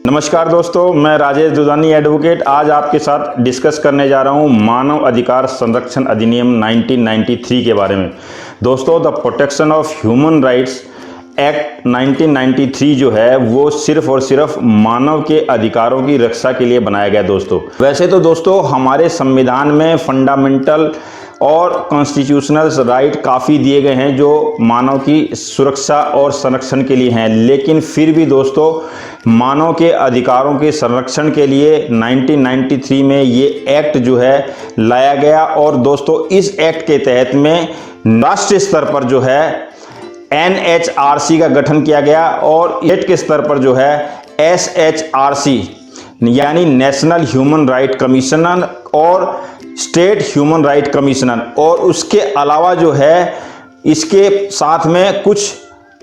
नमस्कार दोस्तों, मैं राजेश दुधानी एडवोकेट आज आपके साथ डिस्कस करने जा रहा हूं मानव अधिकार संरक्षण अधिनियम 1993 के बारे में। दोस्तों, the protection of human rights act 1993 जो है वो सिर्फ और सिर्फ मानव के अधिकारों की रक्षा के लिए बनाया गया। दोस्तों, वैसे तो दोस्तों हमारे संविधान में फंडामेंटल और कॉन्स्टिट्यूशनल राइट काफ़ी दिए गए हैं जो मानव की सुरक्षा और संरक्षण के लिए हैं, लेकिन फिर भी दोस्तों मानव के अधिकारों के संरक्षण के लिए 1993 में ये एक्ट जो है लाया गया। और दोस्तों इस एक्ट के तहत में राष्ट्रीय स्तर पर जो है NHRC का गठन किया गया और स्टेट के स्तर पर जो है SHRC यानी नेशनल ह्यूमन राइट कमिश्नर और स्टेट ह्यूमन राइट कमिश्नर, और उसके अलावा जो है इसके साथ में कुछ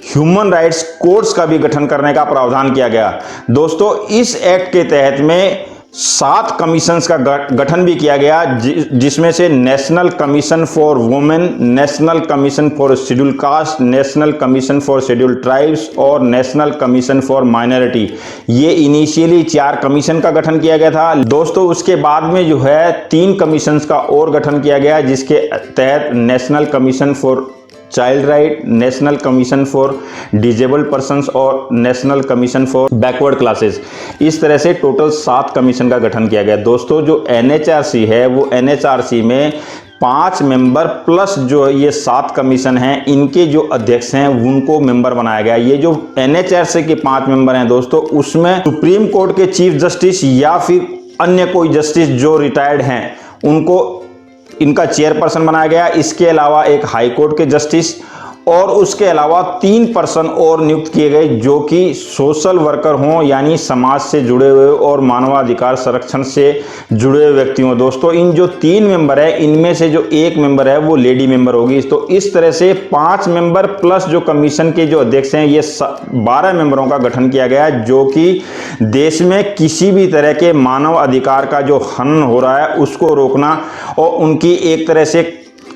ह्यूमन राइट्स कोर्ट्स का भी गठन करने का प्रावधान किया गया। दोस्तों इस एक्ट के तहत में 7 कमीशंस का गठन भी किया गया, जिसमें से national commission for women, national commission for schedule caste, national commission for schedule tribes और नेशनल कमीशन फॉर माइनॉरिटी। ये इनिशियली 4 कमीशन का गठन किया गया था। दोस्तों उसके बाद में जो है 3 कमीशंस का और गठन किया गया, जिसके तहत national commission for child right, national commission for disabled persons और national commission for backward classes. इस तरह से टोटल 7 कमीशन का गठन किया गया। दोस्तों जो NHRC है वो NHRC में 5 मेंबर प्लस जो ये 7 कमीशन हैं, इनके जो अध्यक्ष हैं उनको मेंबर बनाया गया। ये जो NHRC के 5 मेंबर हैं दोस्तों, उसमें सुप्रीम कोर्ट के चीफ जस्टिस या फिर अन्य कोई जस्टिस जो रिटायर्ड हैं उनको इनका चेयरपर्सन बनाया गया। इसके अलावा एक हाई कोर्ट के जस्टिस और उसके अलावा 3 पर्सन और नियुक्त किए गए जो कि सोशल वर्कर हों, यानी समाज से जुड़े हुए और मानवाधिकार संरक्षण से जुड़े हुए व्यक्ति हों। दोस्तों इन जो 3 मेंबर है इनमें से जो 1 मेंबर है वो लेडी मेंबर होगी। तो इस तरह से 5 मेंबर प्लस जो कमीशन के जो अध्यक्ष हैं ये 12 मेंबरों का गठन किया गया, जो कि देश में किसी भी तरह के मानव अधिकार का जो हनन हो रहा है उसको रोकना और उनकी एक तरह से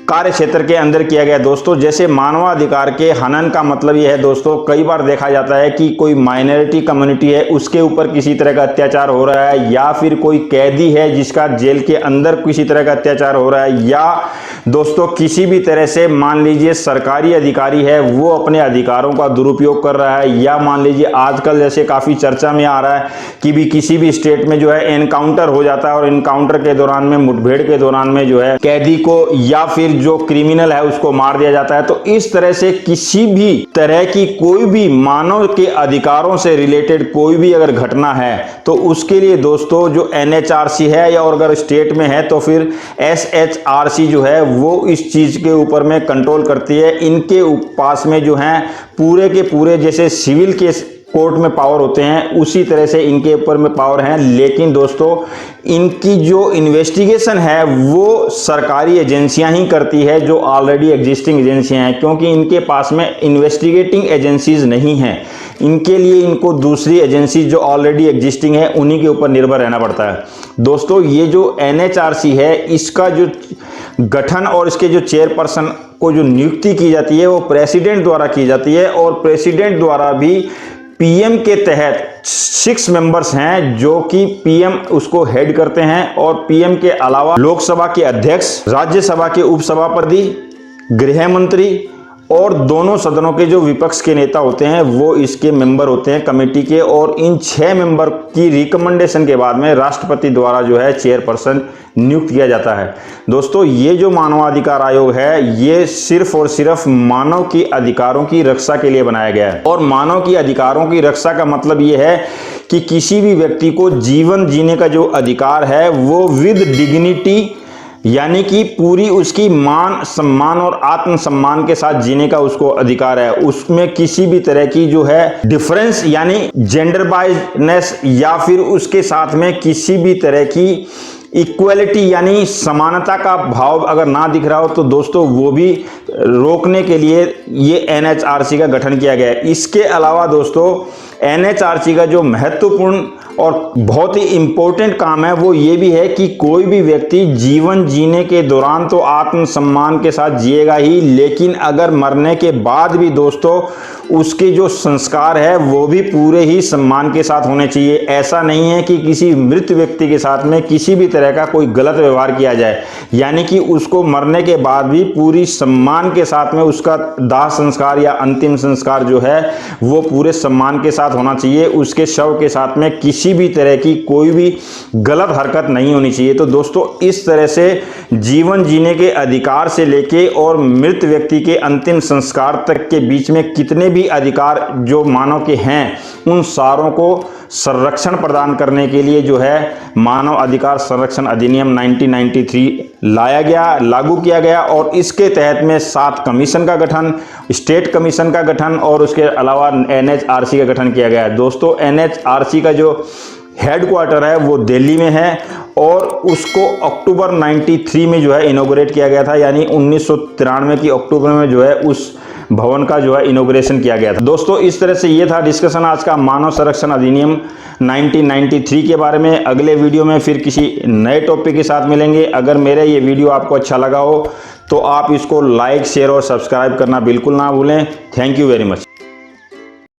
कार्य क्षेत्र के अंदर किया गया। दोस्तों जैसे मानवाधिकार के हनन का मतलब यह है दोस्तों, कई बार देखा जाता है कि कोई माइनॉरिटी कम्युनिटी है उसके ऊपर किसी तरह का अत्याचार हो रहा है, या फिर कोई कैदी है जिसका जेल के अंदर किसी तरह का अत्याचार हो रहा है, या दोस्तों किसी भी तरह से मान लीजिए सरकारी अधिकारी है वो अपने अधिकारों का दुरुपयोग कर रहा है, या मान लीजिए आजकल जैसे काफ़ी चर्चा में आ रहा है कि भी किसी भी स्टेट में जो है एनकाउंटर हो जाता है और एनकाउंटर के दौरान में, मुठभेड़ के दौरान में जो है कैदी को या फिर जो क्रिमिनल है उसको मार दिया जाता है। तो इस तरह से किसी भी तरह की कोई भी मानव के अधिकारों से रिलेटेड कोई भी अगर घटना है तो उसके लिए दोस्तों जो NHRC है या और अगर स्टेट में है तो फिर SHRC जो है वो इस चीज के ऊपर में कंट्रोल करती है। इनके पास में जो है पूरे के पूरे जैसे सिविल केस कोर्ट में पावर होते हैं उसी तरह से इनके ऊपर में पावर है, लेकिन दोस्तों इनकी जो इन्वेस्टिगेशन है वो सरकारी एजेंसियां ही करती है जो ऑलरेडी एग्जिस्टिंग एजेंसियां हैं, क्योंकि इनके पास में इन्वेस्टिगेटिंग एजेंसीज नहीं हैं। इनके लिए इनको दूसरी एजेंसी जो ऑलरेडी एग्जिस्टिंग है उन्हीं के ऊपर निर्भर रहना पड़ता है। दोस्तों ये जो NHRC है इसका जो गठन और इसके जो चेयरपर्सन को जो नियुक्ति की जाती है वो प्रेसिडेंट द्वारा की जाती है, और प्रेसिडेंट द्वारा भी PM के तहत 6 मेंबर्स हैं जो कि PM उसको हेड करते हैं, और PM के अलावा लोकसभा के अध्यक्ष, राज्यसभा के उपसभापति, गृह मंत्री और दोनों सदनों के जो विपक्ष के नेता होते हैं वो इसके मेंबर होते हैं कमेटी के। और इन 6 मेंबर की रिकमेंडेशन के बाद में राष्ट्रपति द्वारा जो है चेयरपर्सन नियुक्त किया जाता है। दोस्तों ये जो मानवाधिकार आयोग है ये सिर्फ और सिर्फ मानव की अधिकारों की रक्षा के लिए बनाया गया है, और मानव की अधिकारों की रक्षा का मतलब ये है कि किसी भी व्यक्ति को जीवन जीने का जो अधिकार है वो विद डिग्निटी यानी कि पूरी उसकी मान सम्मान और आत्मसम्मान के साथ जीने का उसको अधिकार है। उसमें किसी भी तरह की जो है डिफरेंस यानी जेंडर बाइजनेस या फिर उसके साथ में किसी भी तरह की इक्वलिटी यानी समानता का भाव अगर ना दिख रहा हो तो दोस्तों वो भी रोकने के लिए ये NHRC का गठन किया गया है। इसके अलावा दोस्तों NHRC का जो महत्वपूर्ण और बहुत ही इम्पोर्टेंट काम है वो ये भी है कि कोई भी व्यक्ति जीवन जीने के दौरान तो आत्मसम्मान के साथ जिएगा ही, लेकिन अगर मरने के बाद भी दोस्तों उसके जो संस्कार है वो भी पूरे ही सम्मान के साथ होने चाहिए। ऐसा नहीं है कि किसी मृत व्यक्ति के साथ में किसी भी तरह का कोई गलत व्यवहार किया जाए, यानी कि उसको मरने के बाद भी पूरी सम्मान के साथ में उसका दाह संस्कार या अंतिम संस्कार जो है वो पूरे सम्मान के साथ होना चाहिए। उसके शव के साथ में किसी भी तरह की कोई भी गलत हरकत नहीं होनी चाहिए। तो दोस्तों इस तरह से जीवन जीने के अधिकार से लेके और मृत व्यक्ति के अंतिम संस्कार तक के बीच में कितने भी अधिकार जो मानव के हैं उन सारों को संरक्षण प्रदान करने के लिए जो है मानव अधिकार संरक्षण अधिनियम 1993 लाया गया, लागू किया गया और इसके तहत में 7 कमीशन का गठन, स्टेट कमीशन का गठन और उसके अलावा NHRC का गठन किया गया है। दोस्तों NHRC का जो हेडक्वार्टर है वो दिल्ली में है और उसको अक्टूबर 93 में जो है इनॉग्रेट किया गया था, यानी 1993 की अक्टूबर में जो है उस भवन का जो है इनॉग्रेशन किया गया था। दोस्तों इस तरह से ये था डिस्कशन आज का मानव संरक्षण अधिनियम 1993 के बारे में। अगले वीडियो में फिर किसी नए टॉपिक के साथ मिलेंगे। अगर मेरा ये वीडियो आपको अच्छा लगा हो तो आप इसको लाइक, शेयर और सब्सक्राइब करना बिल्कुल ना भूलें। Thank you very much.